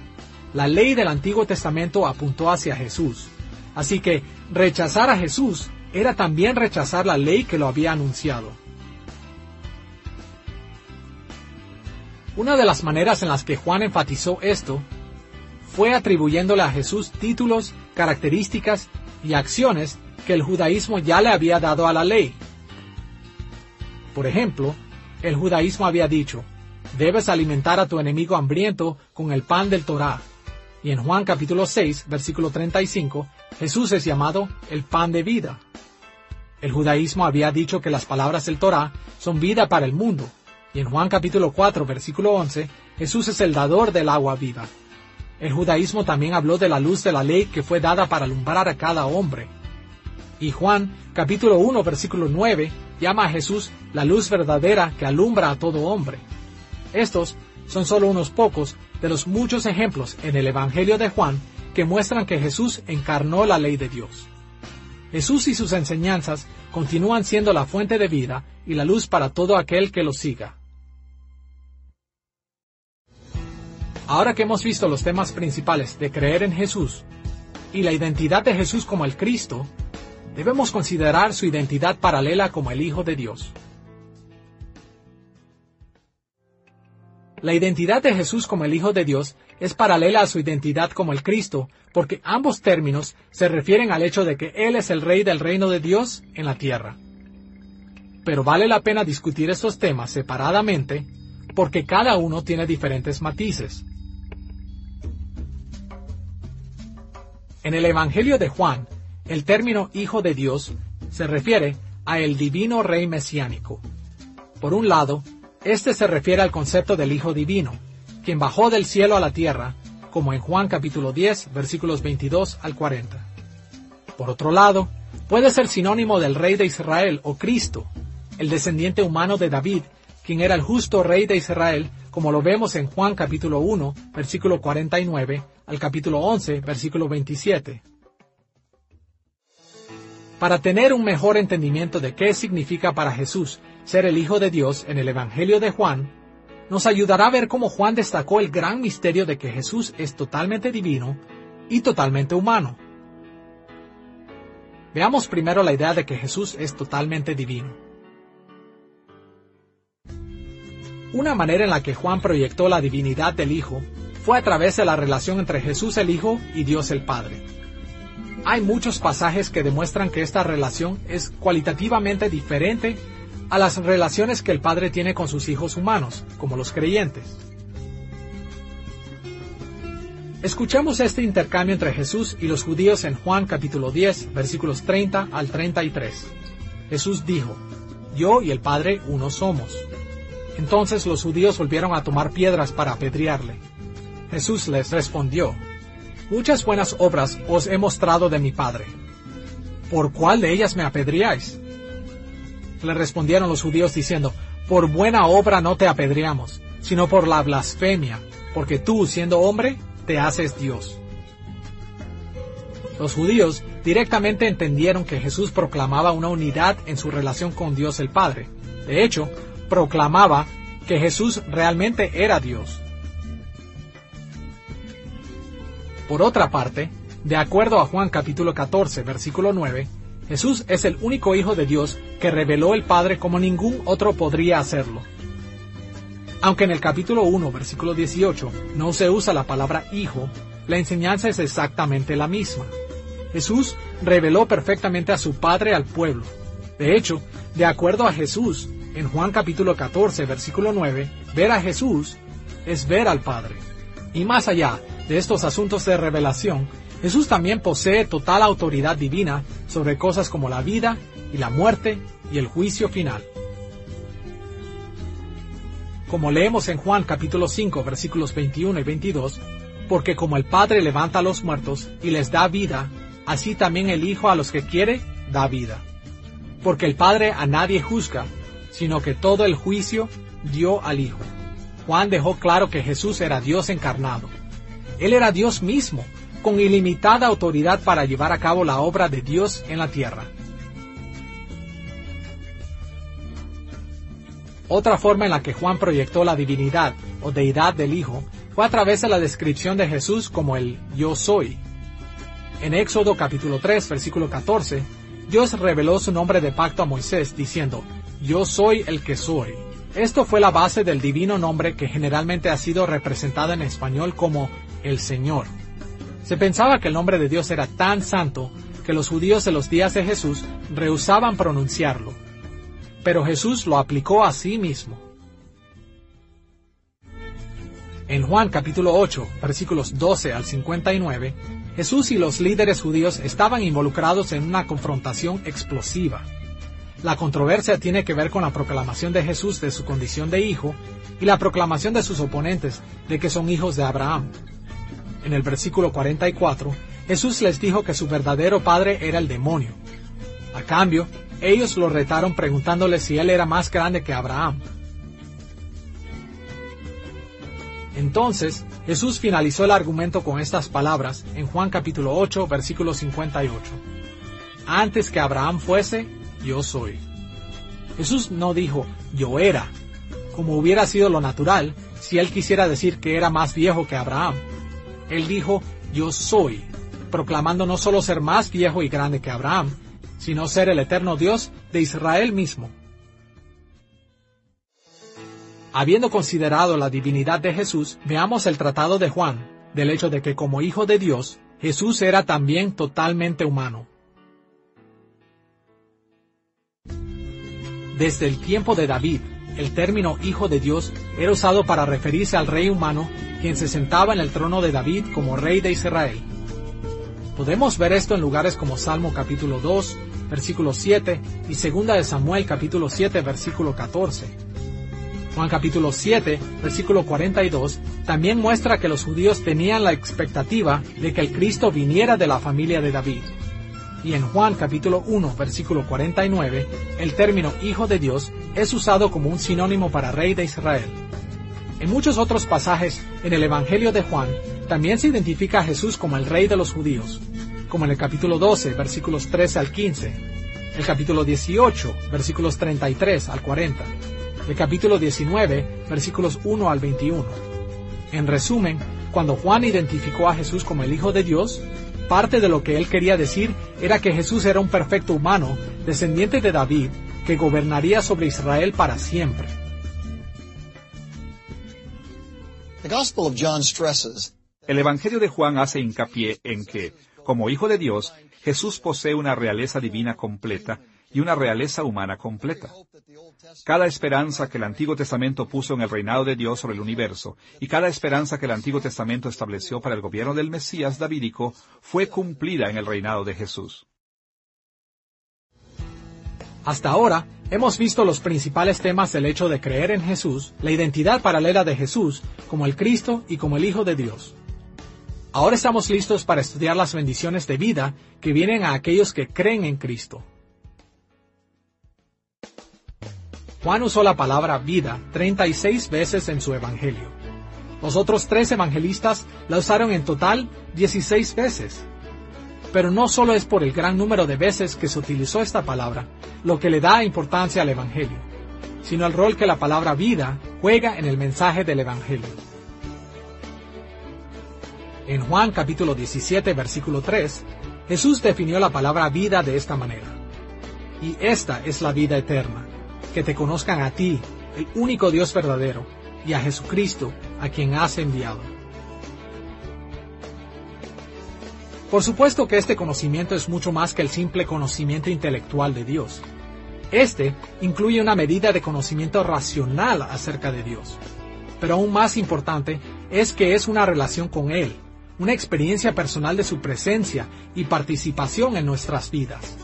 La ley del Antiguo Testamento apuntó hacia Jesús, así que rechazar a Jesús era también rechazar la ley que lo había anunciado. Una de las maneras en las que Juan enfatizó esto fue atribuyéndole a Jesús títulos, características y acciones que el judaísmo ya le había dado a la ley. Por ejemplo, el judaísmo había dicho, debes alimentar a tu enemigo hambriento con el pan del Torá. Y en Juan capítulo 6, versículo 35, Jesús es llamado el pan de vida. El judaísmo había dicho que las palabras del Torá son vida para el mundo. Y en Juan capítulo 4, versículo 11, Jesús es el dador del agua viva. El judaísmo también habló de la luz de la ley que fue dada para alumbrar a cada hombre. Y Juan capítulo 1, versículo 9, llama a Jesús la luz verdadera que alumbra a todo hombre. Estos son solo unos pocos de los muchos ejemplos en el Evangelio de Juan que muestran que Jesús encarnó la ley de Dios. Jesús y sus enseñanzas continúan siendo la fuente de vida y la luz para todo aquel que lo siga. Ahora que hemos visto los temas principales de creer en Jesús y la identidad de Jesús como el Cristo, debemos considerar su identidad paralela como el Hijo de Dios. La identidad de Jesús como el Hijo de Dios es paralela a su identidad como el Cristo, porque ambos términos se refieren al hecho de que Él es el Rey del reino de Dios en la tierra. Pero vale la pena discutir estos temas separadamente, porque cada uno tiene diferentes matices. En el Evangelio de Juan, el término Hijo de Dios se refiere a el divino Rey mesiánico. Por un lado, este se refiere al concepto del Hijo Divino, quien bajó del cielo a la tierra, como en Juan capítulo 10, versículos 22 al 40. Por otro lado, puede ser sinónimo del Rey de Israel o Cristo, el descendiente humano de David, quien era el justo Rey de Israel, como lo vemos en Juan capítulo 1, versículo 49, al capítulo 11, versículo 27. Para tener un mejor entendimiento de qué significa para Jesús ser el Hijo de Dios en el Evangelio de Juan, nos ayudará a ver cómo Juan destacó el gran misterio de que Jesús es totalmente divino y totalmente humano. Veamos primero la idea de que Jesús es totalmente divino. Una manera en la que Juan proyectó la divinidad del Hijo fue a través de la relación entre Jesús el Hijo y Dios el Padre. Hay muchos pasajes que demuestran que esta relación es cualitativamente diferente a las relaciones que el Padre tiene con sus hijos humanos, como los creyentes. Escuchemos este intercambio entre Jesús y los judíos en Juan capítulo 10, versículos 30 al 33. Jesús dijo, «Yo y el Padre uno somos». Entonces los judíos volvieron a tomar piedras para apedrearle. Jesús les respondió, «Muchas buenas obras os he mostrado de mi Padre. ¿Por cuál de ellas me apedreáis?» Le respondieron los judíos diciendo, «Por buena obra no te apedreamos, sino por la blasfemia, porque tú, siendo hombre, te haces Dios». Los judíos directamente entendieron que Jesús proclamaba una unidad en su relación con Dios el Padre. De hecho, proclamaba que Jesús realmente era Dios. Por otra parte, de acuerdo a Juan capítulo 14, versículo 9, Jesús es el único Hijo de Dios que reveló el Padre como ningún otro podría hacerlo. Aunque en el capítulo 1, versículo 18, no se usa la palabra Hijo, la enseñanza es exactamente la misma. Jesús reveló perfectamente a su Padre al pueblo. De hecho, de acuerdo a Jesús, en Juan capítulo 14, versículo 9, ver a Jesús es ver al Padre. Y más allá de estos asuntos de revelación, Jesús también posee total autoridad divina sobre cosas como la vida y la muerte y el juicio final. Como leemos en Juan capítulo 5, versículos 21 y 22, porque como el Padre levanta a los muertos y les da vida, así también el Hijo a los que quiere da vida. Porque el Padre a nadie juzga, sino que todo el juicio dio al Hijo. Juan dejó claro que Jesús era Dios encarnado. Él era Dios mismo, con ilimitada autoridad para llevar a cabo la obra de Dios en la tierra. Otra forma en la que Juan proyectó la divinidad o deidad del Hijo fue a través de la descripción de Jesús como el Yo Soy. En Éxodo capítulo 3, versículo 14, Dios reveló su nombre de pacto a Moisés diciendo, Yo soy el que soy. Esto fue la base del divino nombre que generalmente ha sido representado en español como el Señor. Se pensaba que el nombre de Dios era tan santo que los judíos de los días de Jesús rehusaban pronunciarlo, pero Jesús lo aplicó a sí mismo. En Juan capítulo 8, versículos 12 al 59, Jesús y los líderes judíos estaban involucrados en una confrontación explosiva. La controversia tiene que ver con la proclamación de Jesús de su condición de hijo y la proclamación de sus oponentes de que son hijos de Abraham. En el versículo 44, Jesús les dijo que su verdadero padre era el demonio. A cambio, ellos lo retaron preguntándole si él era más grande que Abraham. Entonces, Jesús finalizó el argumento con estas palabras en Juan capítulo 8, versículo 58. Antes que Abraham fuese, yo soy. Jesús no dijo, yo era, como hubiera sido lo natural si él quisiera decir que era más viejo que Abraham. Él dijo, yo soy, proclamando no solo ser más viejo y grande que Abraham, sino ser el eterno Dios de Israel mismo. Habiendo considerado la divinidad de Jesús, veamos el tratado de Juan, del hecho de que como Hijo de Dios, Jesús era también totalmente humano. Desde el tiempo de David, el término Hijo de Dios era usado para referirse al rey humano, quien se sentaba en el trono de David como rey de Israel. Podemos ver esto en lugares como Salmo capítulo 2, versículo 7, y 2 de Samuel capítulo 7, versículo 14. Juan capítulo 7, versículo 42, también muestra que los judíos tenían la expectativa de que el Cristo viniera de la familia de David. Y en Juan capítulo 1, versículo 49, el término Hijo de Dios es usado como un sinónimo para Rey de Israel. En muchos otros pasajes en el Evangelio de Juan, también se identifica a Jesús como el Rey de los judíos, como en el capítulo 12, versículos 13 al 15, el capítulo 18, versículos 33 al 40, el capítulo 19, versículos 1 al 21. En resumen, cuando Juan identificó a Jesús como el Hijo de Dios, parte de lo que él quería decir era que Jesús era un perfecto humano, descendiente de David, que gobernaría sobre Israel para siempre. The Gospel of John stresses El Evangelio de Juan hace hincapié en que, como Hijo de Dios, Jesús posee una realeza divina completa y una realeza humana completa. Cada esperanza que el Antiguo Testamento puso en el reinado de Dios sobre el universo y cada esperanza que el Antiguo Testamento estableció para el gobierno del Mesías davídico fue cumplida en el reinado de Jesús. Hasta ahora, hemos visto los principales temas del hecho de creer en Jesús, la identidad paralela de Jesús como el Cristo y como el Hijo de Dios. Ahora estamos listos para estudiar las bendiciones de vida que vienen a aquellos que creen en Cristo. Juan usó la palabra vida 36 veces en su evangelio. Los otros 3 evangelistas la usaron en total 16 veces. Pero no solo es por el gran número de veces que se utilizó esta palabra lo que le da importancia al evangelio, sino el rol que la palabra vida juega en el mensaje del evangelio. En Juan capítulo 17, versículo 3, Jesús definió la palabra vida de esta manera: y esta es la vida eterna, que te conozcan a ti, el único Dios verdadero, y a Jesucristo, a quien has enviado. Por supuesto que este conocimiento es mucho más que el simple conocimiento intelectual de Dios. Este incluye una medida de conocimiento racional acerca de Dios. Pero aún más importante es que es una relación con Él, una experiencia personal de su presencia y participación en nuestras vidas.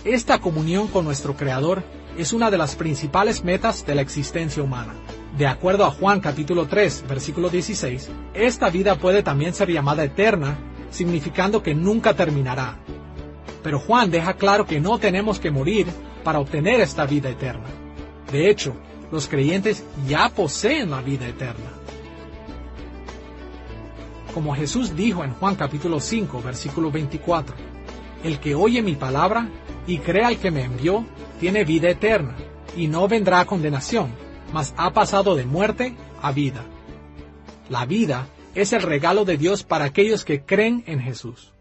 Esta comunión con nuestro Creador es una de las principales metas de la existencia humana. De acuerdo a Juan capítulo 3, versículo 16, esta vida puede también ser llamada eterna, significando que nunca terminará. Pero Juan deja claro que no tenemos que morir para obtener esta vida eterna. De hecho, los creyentes ya poseen la vida eterna. Como Jesús dijo en Juan capítulo 5, versículo 24, el que oye mi palabra y cree al que me envió, tiene vida eterna, y no vendrá a condenación, mas ha pasado de muerte a vida. La vida es el regalo de Dios para aquellos que creen en Jesús.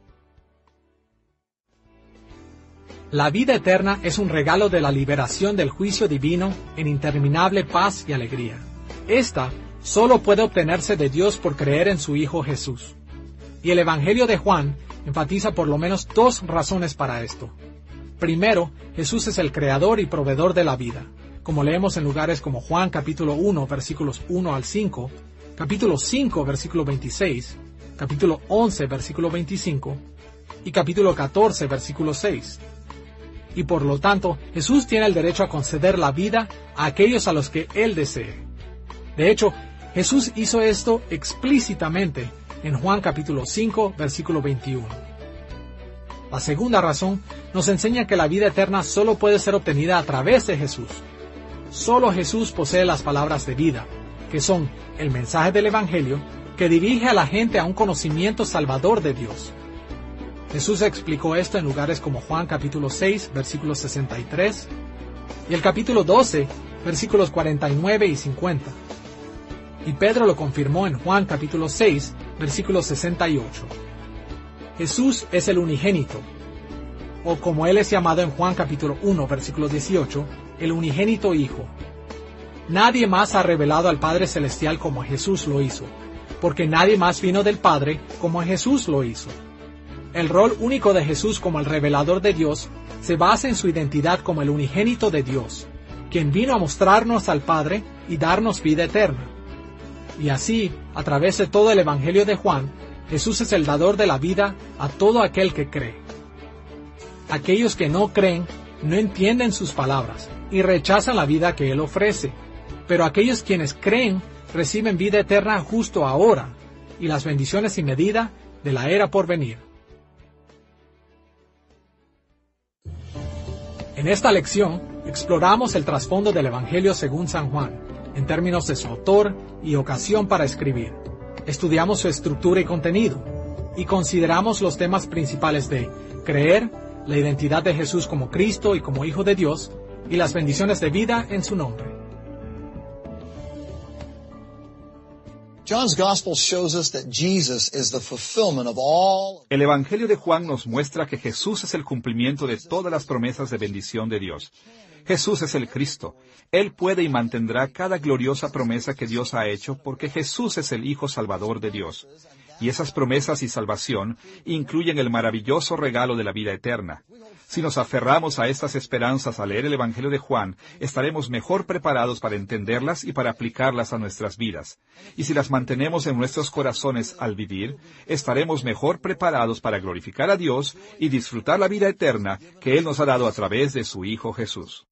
La vida eterna es un regalo de la liberación del juicio divino en interminable paz y alegría. Esta solo puede obtenerse de Dios por creer en su Hijo Jesús. Y el Evangelio de Juan enfatiza por lo menos dos razones para esto. Primero, Jesús es el creador y proveedor de la vida, como leemos en lugares como Juan capítulo 1, versículos 1 al 5, capítulo 5, versículo 26, capítulo 11, versículo 25, y capítulo 14, versículo 6. Y por lo tanto, Jesús tiene el derecho a conceder la vida a aquellos a los que Él desee. De hecho, Jesús hizo esto explícitamente en Juan capítulo 5, versículo 21. La segunda razón nos enseña que la vida eterna solo puede ser obtenida a través de Jesús. Solo Jesús posee las palabras de vida, que son el mensaje del Evangelio que dirige a la gente a un conocimiento salvador de Dios. Jesús explicó esto en lugares como Juan capítulo 6, versículos 63, y el capítulo 12, versículos 49 y 50. Y Pedro lo confirmó en Juan capítulo 6, versículo 68. Jesús es el unigénito, o como Él es llamado en Juan capítulo 1, versículo 18, el unigénito Hijo. Nadie más ha revelado al Padre Celestial como Jesús lo hizo, porque nadie más vino del Padre como Jesús lo hizo. El rol único de Jesús como el revelador de Dios se basa en su identidad como el unigénito de Dios, quien vino a mostrarnos al Padre y darnos vida eterna. Y así, a través de todo el Evangelio de Juan, Jesús es el dador de la vida a todo aquel que cree. Aquellos que no creen no entienden sus palabras y rechazan la vida que Él ofrece, pero aquellos quienes creen reciben vida eterna justo ahora y las bendiciones sin medida de la era por venir. En esta lección exploramos el trasfondo del Evangelio según San Juan, en términos de su autor y ocasión para escribir. Estudiamos su estructura y contenido, y consideramos los temas principales de creer, la identidad de Jesús como Cristo y como Hijo de Dios, y las bendiciones de vida en su nombre. John's Gospel shows us that Jesus is the fulfillment of all. El Evangelio de Juan nos muestra que Jesús es el cumplimiento de todas las promesas de bendición de Dios. Jesús es el Cristo. Él puede y mantendrá cada gloriosa promesa que Dios ha hecho porque Jesús es el Hijo Salvador de Dios. Y esas promesas y salvación incluyen el maravilloso regalo de la vida eterna. Si nos aferramos a estas esperanzas al leer el Evangelio de Juan, estaremos mejor preparados para entenderlas y para aplicarlas a nuestras vidas. Y si las mantenemos en nuestros corazones al vivir, estaremos mejor preparados para glorificar a Dios y disfrutar la vida eterna que Él nos ha dado a través de su Hijo Jesús.